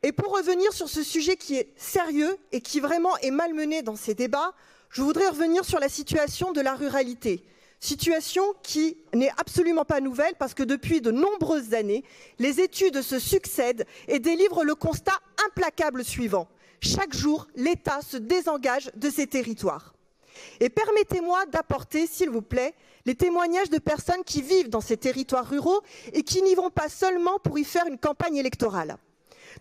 Et pour revenir sur ce sujet qui est sérieux et qui vraiment est malmené dans ces débats, je voudrais revenir sur la situation de la ruralité. Situation qui n'est absolument pas nouvelle parce que depuis de nombreuses années, les études se succèdent et délivrent le constat implacable suivant. Chaque jour, l'État se désengage de ces territoires. Et permettez-moi d'apporter, s'il vous plaît, les témoignages de personnes qui vivent dans ces territoires ruraux et qui n'y vont pas seulement pour y faire une campagne électorale.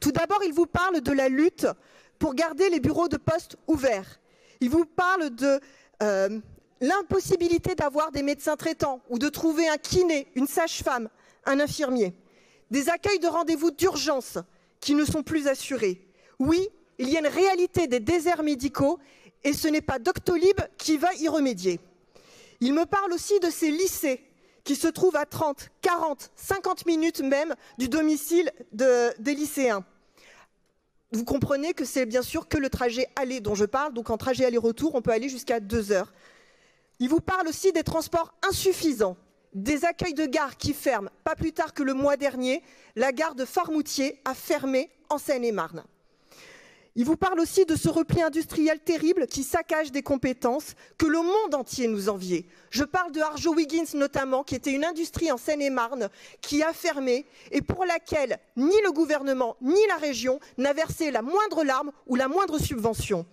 Tout d'abord, ils vous parlent de la lutte pour garder les bureaux de poste ouverts. Ils vous parlent de l'impossibilité d'avoir des médecins traitants ou de trouver un kiné, une sage-femme, un infirmier. Des accueils de rendez-vous d'urgence qui ne sont plus assurés. Oui, il y a une réalité des déserts médicaux et ce n'est pas Doctolib qui va y remédier. Il me parle aussi de ces lycées qui se trouvent à 30, 40, 50 minutes même du domicile des lycéens. Vous comprenez que c'est bien sûr que le trajet aller dont je parle, donc en trajet aller-retour, on peut aller jusqu'à 2 heures. Il vous parle aussi des transports insuffisants, des accueils de gare qui ferment. Pas plus tard que le mois dernier, la gare de Farmoutier a fermé en Seine-et-Marne. Il vous parle aussi de ce repli industriel terrible qui saccage des compétences que le monde entier nous enviait. Je parle de Arjowiggins notamment, qui était une industrie en Seine-et-Marne qui a fermé et pour laquelle ni le gouvernement ni la région n'a versé la moindre larme ou la moindre subvention.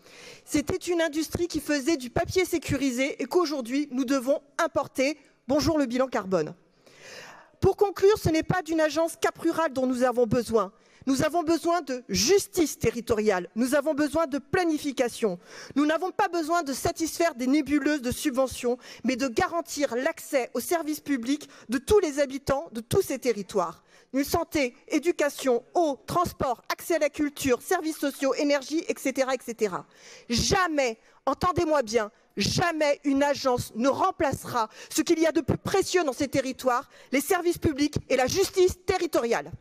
C'était une industrie qui faisait du papier sécurisé et qu'aujourd'hui nous devons importer. Bonjour le bilan carbone. Pour conclure, ce n'est pas d'une agence Cap Rural dont nous avons besoin. Nous avons besoin de justice territoriale, nous avons besoin de planification. Nous n'avons pas besoin de satisfaire des nébuleuses de subventions, mais de garantir l'accès aux services publics de tous les habitants de tous ces territoires. Une santé, éducation, eau, transport, accès à la culture, services sociaux, énergie, etc., etc. Jamais, entendez-moi bien, jamais une agence ne remplacera ce qu'il y a de plus précieux dans ces territoires, les services publics et la justice territoriale.